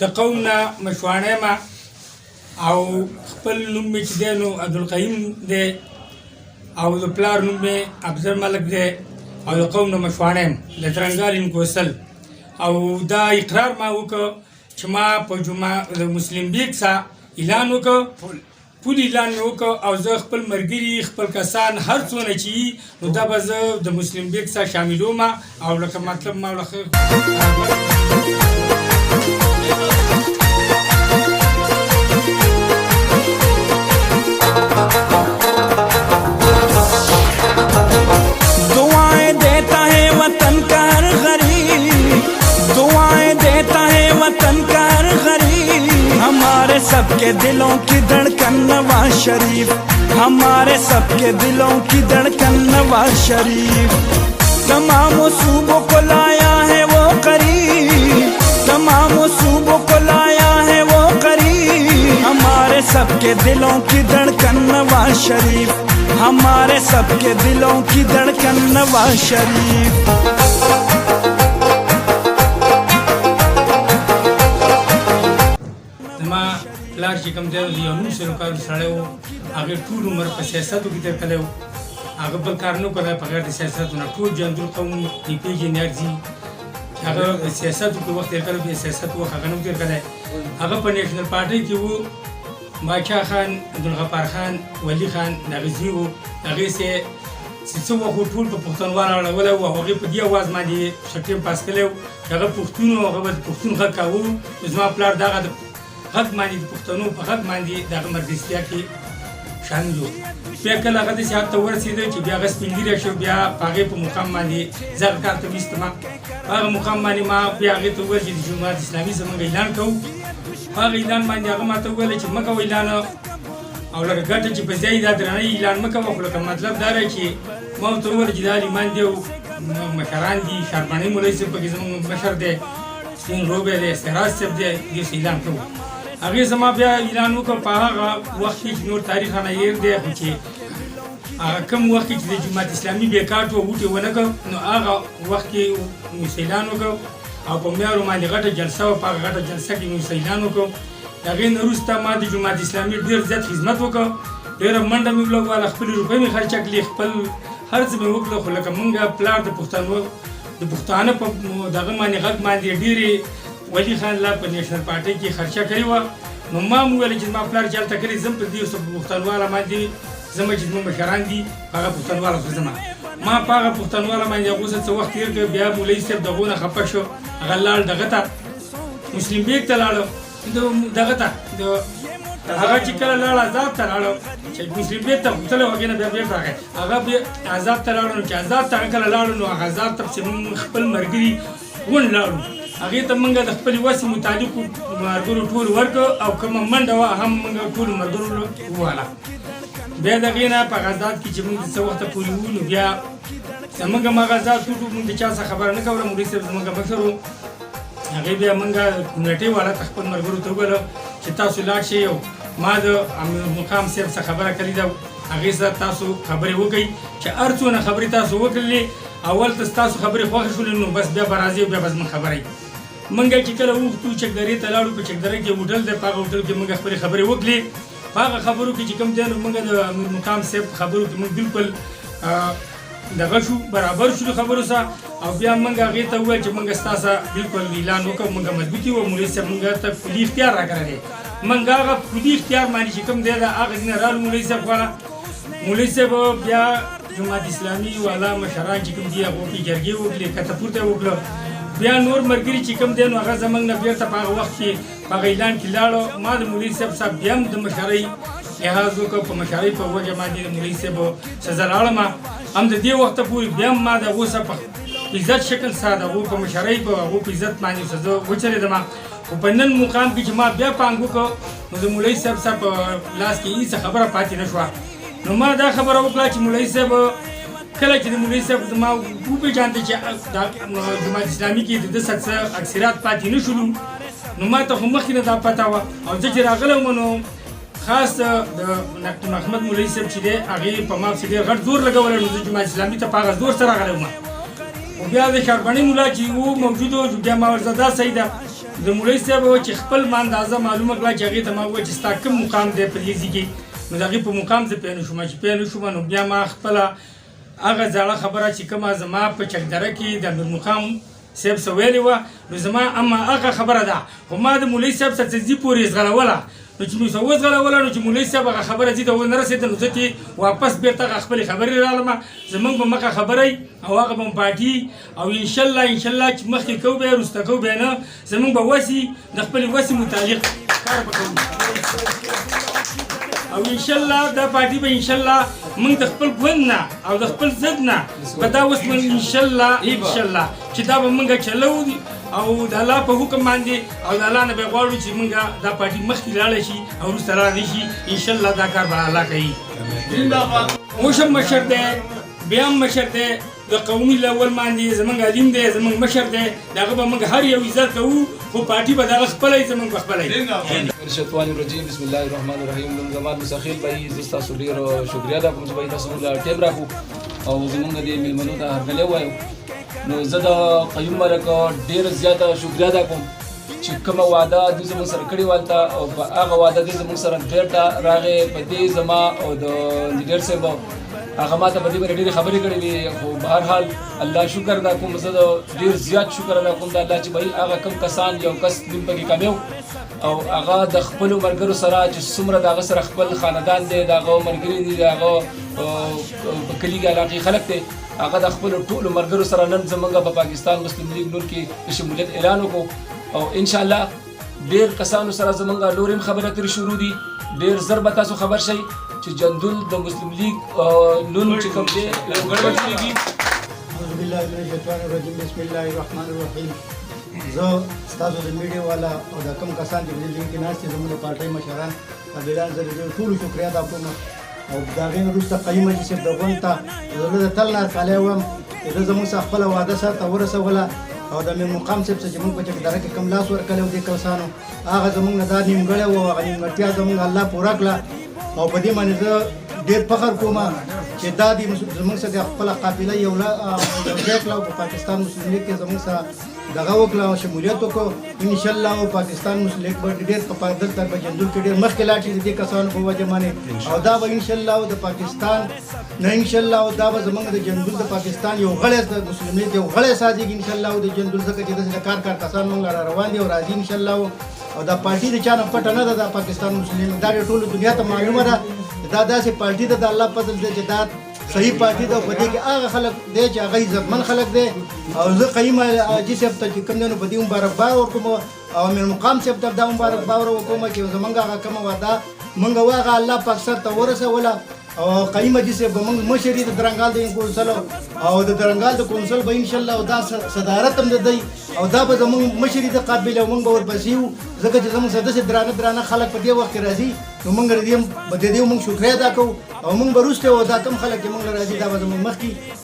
د قوم نه مشواڼی یم او خپل نوم مې چې دی نو عبدالقیوم دی او د پلار نوم مې افضل ملک دی او د قوم نه مشواڼی یم د ترنګال کوسل او دا اقرار ما وکړ چې ما په جمعه د مسلم بیګ څخه اعلان وکړ پول اعلان مې وکړ او زه خپل ملګري خپل کسان هر څونه چې وي نو دا به زه د مسلم بیګ څخه شاملوم او لکه مطلب ما दुआएं देता है वतन का हर गरीब, दुआएं देता है वतन का हर गरीब। हमारे सबके दिलों की धड़कन नवाज शरीफ, हमारे सबके दिलों की धड़कन नवाज शरीफ। तमाम सूबों को लाया है वो करीब, तमाम सूबों को लाया है वो करीब। हमारे सबके दिलों की धड़कन नवाज शरीफ, हमारे सबके दिलों की धड़कन नवाज शरीफ। زما پلار چې کوم دی یو 900 کالو سړی و هغه ټول عمر په سیاستو کې تېر کړی و هغه بل کار نه کړی په غیر د سیاستو نه ټول جندل قوم یې پیژني ارځي هغه په سیاستو کې وخت تېر کړی بیا سیاست وخت هغه نه تېر کړی هغه په نیشنل پارټۍ کې و باچا خان عبدالغفار خان ولی خان دغه زوی و هغې سې چې څه وخت ټول په پښتونوال اړولی و هغې په دې اواز باندې ښه ټیم پاس کړی و چې هغه پښتون و هغه به د پښتون غږ کاوه زما پلار دغه د غږ باندې د پښتنو په غږ باندې دغه ملګرتیا کې شامل و بیا کله هغه داسې حد ته ورسېده چې بیا هغه سپین ږیری شو بیا په هغې په مقام باندې زه هغه کار ته ویستم په هغه مقام باندې ما بیا هغې ته وویل چې د جماعت اسلامي زموږ اعلان کوو په هغه اعلان باندې هغه ما ته وویل چې مه کوه اعلان او لږ ګټه چې په ځای دا درنۍ اعلان مه کوه خو لکه مطلب دا دی چې ما ورته وویل چې دا لیمان دی او مشران دي شارباني مولوي صاحب پکې زموږ مشر دی سپین روبی دی سراج صاحب دی دې اعلان کوو هغې زما بیا اعلان وکړ په هغه وخت کې چې نور تاریخ رانه هېر دی خو چې هغه کوم وخت کې چې د جماعت اسلامي بیکاټ و ووټ یې ونه کړ نو هغه وخت کې موږ اعلان وکړ او په میارو باندې غټه جلسه وه په هغه غټه جلسه کې موږ اعلان وکړ د هغې نه وروسته ما د جماعت اسلامي ډېر زیات خدمت وکړ ډېره منډه مې ولګوله خپلې روپۍ مې خرچه کړلې خپل هر څه مې وکړل خو لکه مونږ پلار د پښتانه په دغه باندې غږ باندې ډېرې ولی خان لا په نیشنل پارټۍ کې خرچه کړې وه نو ما هم وویل چې زما پلار چې هلته کړې زه هم په دې پښتونواله باندې زما چې زموږ مشران دي په هغه پښتونواله خو ځم ما په هغه پښتونواله باندې هغو څه وخت تېر کړ بیا مولوي صاحب د هغو نه خفه شو هغه لاړ دغه ته مسلم بیګ ته لاړو دغه ته هغه چې کله لاړ عذاب ته لاړو چې مسلم بیګ ته غوښتلی و هغې نه بیا بېرته راغی هغه بیا عذاب ته لاړو نو چې عذاب ته هغه کله لاړو نو هغه عذاب ته پسې موږ خپل ملګري غونډ لاړو هغې ته موږ د خپلې وسې مطابقو ملګرو ټول ورکړو او کومه منډه وه هم موږ ټولو ملګرو وواله بیا د هغې نه په غزاد کې چې موږ د څه وخته پورې وو نو بیا زموږ هم هغه ازاد ټوټ موږ د چا څه خبره نه کوله مولوي صاحب زموږ مشر و هغې بیا موږ کمیټۍ والا ته خپل ملګرو ته وویل چې تاسو لاړ شئ او ما د مقام صاحب څه خبره کړې ده هغې سره تاسو خبرې وکړئ چې هر څونه خبرې تاسو وکړلې اول ته ستاسو خبرې خوښې شولې نو بس بیا به راځئ بیا به زموږ خبرې موږ چې کله وغوښتو چکدرې ته لاړو په چکدره کې هوټل دی په هغه هوټل کې موږ خپلې خبرې وکړې په هغه خبرو کې چې کوم دی نو موږ د امیر مقام صاحب خبرو کې موږ بالکل دغه شو برابر شو د خبرو سره او بیا موږ هغې ته وویل چې موږ ستا سره بالکل اعلان وکړو موږ مضبوطي وو مولوي صاحب موږ ته کلي اختیار راکړی دی موږ هغه کلي اختیار باندې چې کوم دی د هغه ځینې رالو مولوي صاحب خواله مولوي صاحب بیا جماعت اسلامي والا مشران چې کوم دي هغو کې جرګې وکړې کته پورته یې وکړه بیا نور ملګري چې کوم دی نو هغه زموږ نه بېرته په هغه وخت کې په هغه اعلان کې لاړو ما د مولوي صاحب صاحب بیا هم د مشرۍ لحاظ وکړ په مشرۍ په وجه باندې د مولوي صاحب څه زه لاړم هم د دې وخته پورې بیا هم ما د هغو سره په عزت شکل سره د هغو په مشرۍ په هغو په عزت باندې څه زه وچلېدم خو په نن مقام کې چې ما بیا پانګ وکړ نو د مولوي صاحب سره په لاس کې هېڅ خبره پاتې نه شوه نو ما دا خبره وکړه چې مولوي صاحب کله چې د مولوي صاحب زما وپېژانده چې جماعت اسلامي کې د ده څه اکثریت پاتې نه شولو نو ما ته خو مخکې نه دا پته وه او زه چې راغلی وم نو خاص د ډاکټر محمد مولوي صاحب چې دی هغې په ما پسې ډېر غټ زور لګولی نو زه جماعت اسلامي ته په هغه زور سره راغلی وم خو بیا د شارباني ملا چې و موجود و بیا ما ورته دا صحیح ده د مولوي صاحب چې خپل ما اندازه معلومه کړه چې هغې ته ما وویل چې ستا کوم مقام دی په دې ځای کې نو د هغې په مقام زه پوه نه شوم چې پوه نه شوم نو بیا ما خپله هغه زاړه خبره چې کومه زما په چکدره کې د امیرمقام صاحب څه ویلې وه نو زما اما هغه خبره ده خو ما د مولوي صاحب څه ځي پورې زغلوله نو چې مې څه وزغلوله نو چې مولوي صاحب هغه خبره ځي ته ونه رسېده نو زه ترې واپس بېرته هغه خپلې خبرې رالمه زموږ به مخه خبره او هغه به پاټي او انشاءالله چې مخکې کوو بیا وروسته کوو بیا نه زموږ به وسې د خپلې وسې متعلق کار به کوو او انشاءالله دا پارټي به انشاءالله موږ د خپل ګوند نه او د خپل ضد نه به دا اوس موږ انشاءالله چې دا به موږ چلو او د الله په حکم باندې او د الله نه به غواړو چې موږ دا پارټي مخکې لاړه شي او وروسته لاړه شي انشاءالله دا کار به الله کوي اوس هم مشر دی بیا هم مشر دی د قومي لول باندې زموږ عالم دی زموږ مشر دی د هغه به موږ هر یو عزت کوو خو پارټي به د هغه خپله وي زموږ په خپله وي الشیطان الرجیم بسم الله الرحمن الرحیم زمان مستخیل بھائی زه ستاسو ډېر شکریا ده کوم چې بھائی تاسو موږ ټیم راکړو او زموږ د میلمنو ته هرکلی ووایو نو زه د قیوم مرک ډېره زیاته شکریا ده کوم چې کومه وعده دوی زموږ سره کړې وه هلته او په هغه وعده دوی زموږ سره ډېر راغې په دې زما او د لیډر صاحب هغه ما ته په دې باندې ډېرې خبرې کړې وې خو به هر حال الله شکر ادا کوم زه د ډېر زیات شکر ادا کوم د الله چې بھائی هغه کوم کسان یو کس دین پکې کامیاب او هغه د خپلو ملګرو سره چې څومره د هغه سره خپل خاندان دی د هغه ملګري دي د هغه په کلي کې علاقې خلک دی هغه د خپلو ټولو ملګرو سره نن زموږ په پاکستان مسلم لیگ نون کې د شمولیت اعلان وکړو او انشاءالله ډېر کسانو سره زموږ نور هم خبرې اترې شروع دي ډېر ژر به تاسو خبر شئ چې جندول د مسلم لیگ نون چې کوم دی یو ګډوډ کېږي اعوذ بالله من الشیطان الرجیم بسم الله الرحمن الرحیم زه ستاسو د میډیا والا او د کوم کسان چې په دې لیګ کې ناست دي زموږ د پارټۍ مشران قبیلان زه د ټولو شکریا ادا کوم او د هغې نه وروسته قیوم حاجي صاحب د غونډ ته زه د تل نه کالی وم چې ده زموږ څخه خپله وعده سرته ورسوله او د امیرمقام صاحب څخه چې موږ په چکدره کې کوم لاس ورکړی و دې کسانو هغه زموږ نه دا نیمګړی و هغه نیمګړتیا زموږ الله پوره کړه او په دې باندې زه ډېر فخر کوم چې دا د زموږ سره د خپله قافله یو ځای کړه او په پاکستان مسلم لیګ کې زموږ سره دغه وکړه او شمولیت وکړو انشاءالله او پاکستان مسلم لیګ به ډېر دلته په جندول کې ډېر مخکې لاړ شي د دې کسانو په وجه باندې او دا به انشاءالله د پاکستان نه انشاءالله او دا به زموږ د جندول د پاکستان یو غړی د مسلم لیګ یو غړی سازیږي انشاءالله او د جندول ځکه چې داسې کار کسان موږ را روان دي او راځي انشاءالله او دا پارټي د چا نه پټه نه ده د پاکستان مسلم لیګ دا ټولو دنیا ته معلومه ده دا داسې پارټي ده د الله فضل دی چې دا صحیح پارټي ده په دې کې هغه خلک دی چې هغه عزتمن خلک دی او زه قیوم حاجي صاحب ته چې کوم دی نو په دې مبارکباد ورکوم او امیرمقام صاحب ته دا مبارکباد ورکوم چې زموږ هغه کومه وعده موږ هغه الله پاک سر ته ورسوله او قیوم حاجي صاحب به موږ مشري د درنګال د کونسل او د درنګال د کونسل به انشاءالله او دا صدارت هم د دی او دا به زموږ مشري د قابل او موږ به ورپسې یو ځکه چې زموږ سره داسې درانه خلک په دې وخت کې راځي نو موږ د دې موږ شکریا ادا کوو او موږ به وروسته دا کوم خلک چې موږ راځي دا به زموږ مخکې